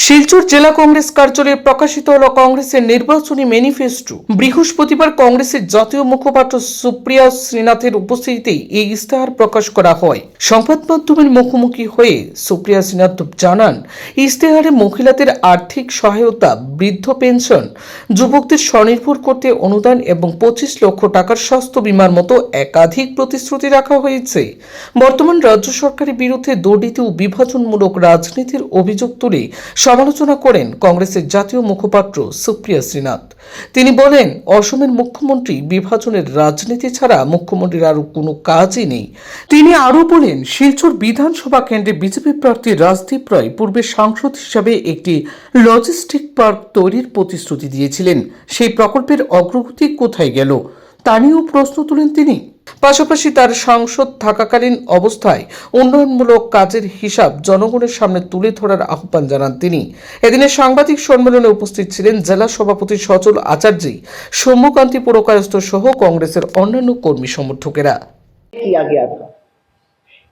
শিলচর জেলা কংগ্রেস কার্যালয়ে প্রকাশিত হল কংগ্রেসের নির্বাচনী ম্যানিফেস্টো। বৃহস্পতিবার কংগ্রেসের জাতীয় মুখপাত্র সুপ্রিয়া শ্রীনাথের উপস্থিতিতে এই ইস্তাহার প্রকাশ করা হয়। সংবাদ মাধ্যমের মুখোমুখি হয়ে সুপ্রিয়া শ্রীনাথ জানান, ইস্তাহারে মহিলাদের আর্থিক সহায়তা, বৃদ্ধ পেনশন, যুবকদের স্বনির্ভর করতে অনুদান এবং 25 লক্ষ টাকার স্বাস্থ্য বীমার মতো একাধিক প্রতিশ্রুতি রাখা হয়েছে। বর্তমান রাজ্য সরকারের বিরুদ্ধে দুর্নীতি ও বিভাজনমূলক রাজনীতির অভিযোগ তুলে সমালোচনা করেন কংগ্রেসের জাতীয় মুখপাত্র সুপ্রিয়া শ্রীনাথ। তিনি বলেন, অসমের মুখ্যমন্ত্রী বিভাজনের রাজনীতি ছাড়া মুখ্যমন্ত্রীর আরও কোনো কাজই নেই। তিনি আরও বলেন, শিলচর বিধানসভা কেন্দ্রে বিজেপি প্রার্থী রাজদীপ রায় পূর্বে সাংসদ হিসাবে একটি লজিস্টিক পার্ক তৈরির প্রতিশ্রুতি দিয়েছিলেন। সেই প্রকল্পের অগ্রগতি কোথায় গেল তা নিয়েও প্রশ্ন তুলেন তিনি। পাশাপাশি তার সাংসদ থাকাকালীন অবস্থায় উন্নয়নমূলক কাজের হিসাব জনগণের সামনে তুলে ধরার আহ্বান জানান তিনি। এদিনের সাংবাদিক সম্মেলনে উপস্থিত ছিলেন জেলা সভাপতি সচল আচার্যী, সৌম্যকান্তি পুরকায়স্থ সহ কংগ্রেসের অন্যান্য কর্মী সমর্থকেরা। किया गया था।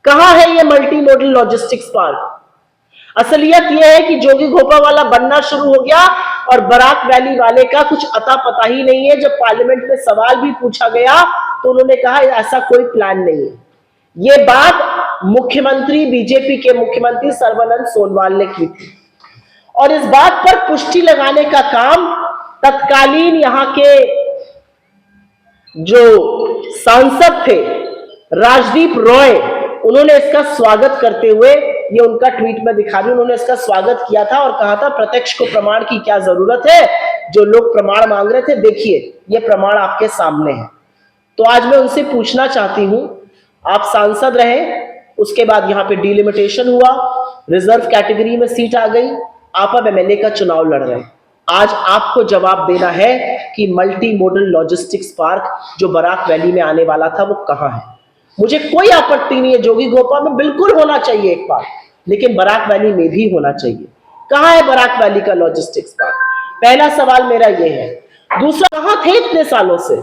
कहां है ये मल्टी मॉडल लॉजिस्टिक्स पार्क? असलियत ये है कि जोगी घोपा वाला बनना शुरू हो गया और बराक वैली वाले का कुछ अता पता ही नहीं है। जब पार्लियामेंट में सवाल भी पूछा गया तो उन्होंने कहा ऐसा कोई प्लान नहीं है। ये बात मुख्यमंत्री, बीजेपी के मुख्यमंत्री सर्बानंद सोनोवाल ने की थी और इस बात पर पुष्टि लगाने का काम तत्कालीन यहां के जो सांसद थे राजदीप रॉय, उन्होंने इसका स्वागत करते हुए, ये उनका ट्वीट में दिखा रही, उन्होंने इसका स्वागत किया था और कहा था प्रत्यक्ष को प्रमाण की क्या जरूरत है, जो लोग प्रमाण मांग रहे थे, देखिए ये प्रमाण आपके सामने है। तो आज मैं उनसे पूछना चाहती हूं, आप सांसद रहे, उसके बाद यहां पे डिलिमिटेशन हुआ, रिजर्व कैटेगरी में सीट आ गई, आप अब एमएलए का चुनाव लड़ रहे हैं। आज आपको जवाब देना है कि मल्टी मॉडल लॉजिस्टिक्स पार्क जो बराक वैली में आने वाला था वो कहां है। मुझे कोई आपत्ति नहीं है, जोगी घोपा में बिल्कुल होना चाहिए एक पार्क, लेकिन बराक वैली में भी होना चाहिए। कहां है बराक वैली का लॉजिस्टिक्स पार्क? पहला सवाल मेरा ये है। दूसरा, कहां थे इतने सालों से?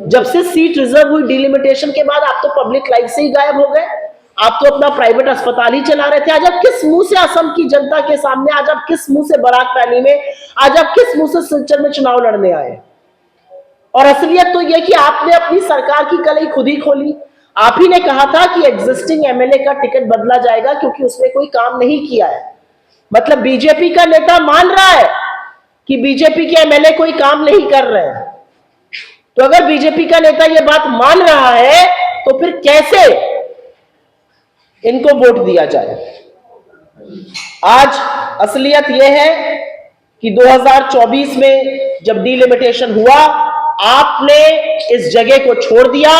जब से सीट रिजर्व हुई डिलिमिटेशन के बाद आप तो पब्लिक लाइफ से ही गायब हो गए। आप तो अपना प्राइवेट अस्पताल ही चला रहे थे। आज आप किस मुंह से असम की जनता के सामने, आज आप किस मुंह से बराक वैली में, आज आप किस मुंह से सिलचर में चुनाव लड़ने आए? और असलियत तो यह कि आपने अपनी सरकार की कलई खुद ही खोली। आप ही ने कहा था कि एग्जिस्टिंग एमएलए का टिकट बदला जाएगा क्योंकि उसने कोई काम नहीं किया है। मतलब बीजेपी का नेता मान रहा है कि बीजेपी के एमएलए कोई काम नहीं कर रहे हैं। तो अगर बीजेपी का नेता यह बात मान रहा है तो फिर कैसे इनको वोट दिया जाए? आज असलियत यह है कि 2024 में जब डिलिमिटेशन हुआ, आपने इस जगह को छोड़ दिया,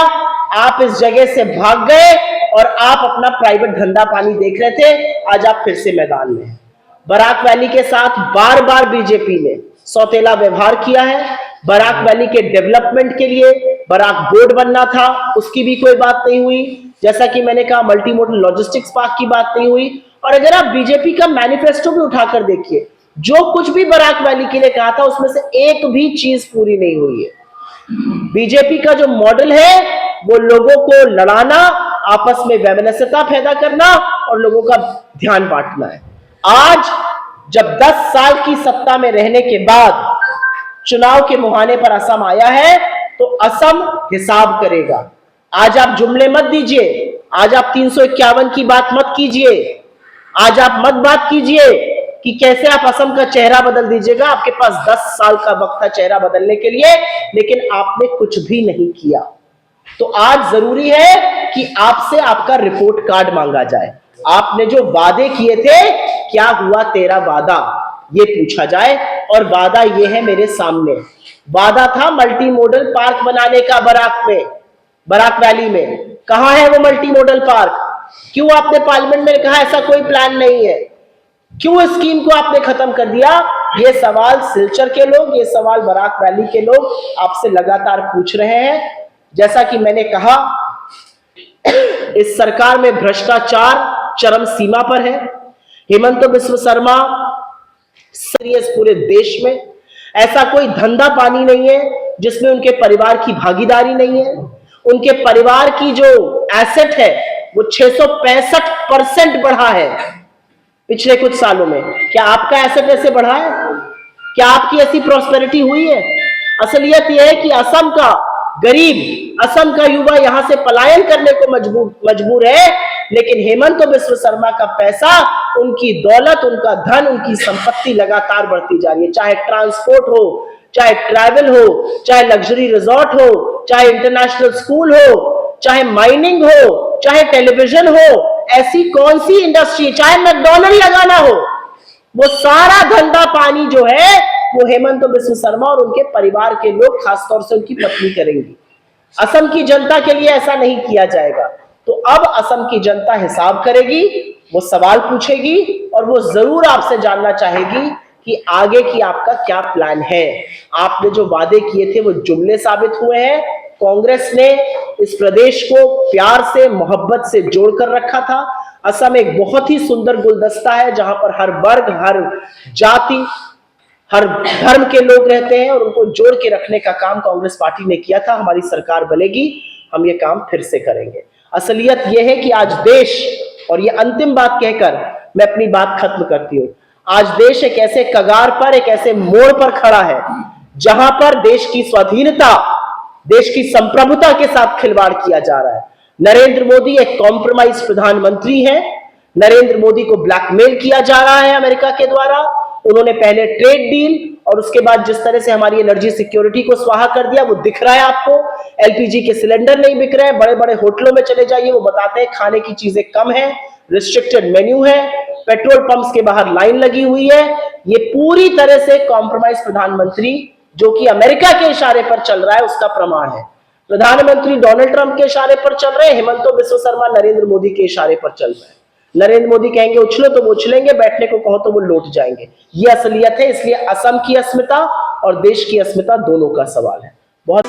आप इस जगह से भाग गए और आप अपना प्राइवेट धंधा पानी देख रहे थे। आज आप फिर से मैदान में हैं। बराक वैली के साथ बार बार बीजेपी ने सौतेला व्यवहार किया है। बराक वैली के डेवलपमेंट के लिए बराक बोर्ड बनना था, उसकी भी कोई बात नहीं हुई। जैसा कि मैंने कहा, मल्टी मॉडल लॉजिस्टिक्स पार्क की बात नहीं हुई। और अगर आप बीजेपी का मैनिफेस्टो भी उठाकर देखिए, जो कुछ भी बराक वैली के लिए कहा था उसमें से एक भी चीज पूरी नहीं हुई है। बीजेपी का जो मॉडल है वो लोगों को लड़ाना, आपस में वैमनस्यता पैदा करना और लोगों का ध्यान बांटना है। आज जब 10 साल की सत्ता में रहने के बाद चुनाव के मुहाने पर असम आया है तो असम हिसाब करेगा। आज आप जुमले मत दीजिए, आज आप 351 की बात मत कीजिए, आज आप मत बात कीजिए कि कैसे आप असम का चेहरा बदल दीजिएगा। आपके पास 10 साल का वक्त था चेहरा बदलने के लिए, लेकिन आपने कुछ भी नहीं किया। तो आज जरूरी है कि आपसे आपका रिपोर्ट कार्ड मांगा जाए। आपने जो वादे किए थे, क्या हुआ तेरा वादा, ये पूछा जाए। और वादा ये है मेरे सामने। वादा था मल्टी मॉडल पार्क बनाने का बराक वैली में। कहां है वो मल्टी मॉडल पार्क? क्यों आपने पार्लियामेंट में कहा ऐसा कोई प्लान नहीं है? क्यों इस स्कीम को आपने खत्म कर दिया? ये सवाल सिलचर के लोग, ये सवाल बराक वैली के लोग आपसे लगातार पूछ रहे हैं। जैसा कि मैंने कहा, इस सरकार में भ्रष्टाचार चरम सीमा पर है। हेमंत बिस्व शर्मा सीरियस, पूरे देश में ऐसा कोई धंधा पानी नहीं है जिसमें उनके परिवार की भागीदारी नहीं है। उनके परिवार की जो एसेट है वो 665% बढ़ा है। पिछले कुछ सालों में? क्या आपका एसेट ऐसे बढ़ा है? क्या आपकी ऐसी प्रॉस्पेरिटी हुई है? असलियत यह है कि असम का गरीब, असम का युवा यहां से पलायन करने को मजबूर है, लेकिन हेमंत बिस्व शर्मा का पैसा, उनकी दौलत, उनका धन, उनकी संपत्ति लगातार बढ़ती जा रही है। चाहे ट्रांसपोर्ट हो, चाहे ट्रैवल हो, चाहे लग्जरी रिजॉर्ट हो, चाहे इंटरनेशनल स्कूल हो, चाहे माइनिंग हो, चाहे टेलीविजन हो, ऐसी कौन सी इंडस्ट्री, चाहे मैकडॉनल्ड लगाना हो, वो सारा धंधा पानी जो है वो हेमंत बिस्व शर्मा और उनके परिवार के लोग, खासतौर से उनकी पत्नी करेंगी। असम की जनता के लिए ऐसा नहीं किया जाएगा। तो अब असम की जनता हिसाब करेगी, वो सवाल पूछेगी और वो जरूर आपसे जानना चाहेगी कि आगे की आपका क्या प्लान है। आपने जो वादे किए थे वो जुमले साबित हुए हैं। कांग्रेस ने इस प्रदेश को प्यार से, मोहब्बत से जोड़कर रखा था। असम एक बहुत ही सुंदर गुलदस्ता है जहां पर हर वर्ग, हर जाति, हर धर्म के लोग रहते हैं और उनको जोड़ के रखने का काम कांग्रेस पार्टी ने किया था। हमारी सरकार बनेगी, हम ये काम फिर से करेंगे। असलियत यह है कि आज देश, और ये अंतिम बात कहकर मैं अपनी बात खत्म करती हूं, आज देश एक ऐसे कगार पर, एक ऐसे मोड़ पर खड़ा है जहां पर देश की स्वाधीनता, देश की संप्रभुता के साथ खिलवाड़ किया जा रहा है। नरेंद्र मोदी एक कॉम्प्रोमाइज प्रधानमंत्री हैं। नरेंद्र मोदी को ब्लैकमेल किया जा रहा है अमेरिका के द्वारा। उन्होंने पहले ट्रेड डील और उसके बाद जिस तरह से हमारी एनर्जी सिक्योरिटी को स्वाहा कर दिया वो दिख रहा है आपको। एलपीजी के सिलेंडर नहीं बिक रहे हैं। बड़े बड़े होटलों में चले जाइए, वो बताते हैं खाने की चीजें कम है, रिस्ट्रिक्टेड मेन्यू है, पेट्रोल पंप्स के बाहर लाइन लगी हुई है। ये पूरी तरह से कॉम्प्रोमाइज प्रधानमंत्री जो कि अमेरिका के इशारे पर चल रहा है उसका प्रमाण है। प्रधानमंत्री डोनाल्ड ट्रंप के इशारे पर चल रहे हैं, हेमंत बिस्व शर्मा नरेंद्र मोदी के इशारे पर चल रहे हैं। नरेंद्र मोदी कहेंगे उछलो तो वो उछलेंगे, बैठने को कहो तो वो लौट जाएंगे। ये असलियत है। इसलिए असम की अस्मिता और देश की अस्मिता दोनों का सवाल है। बहुत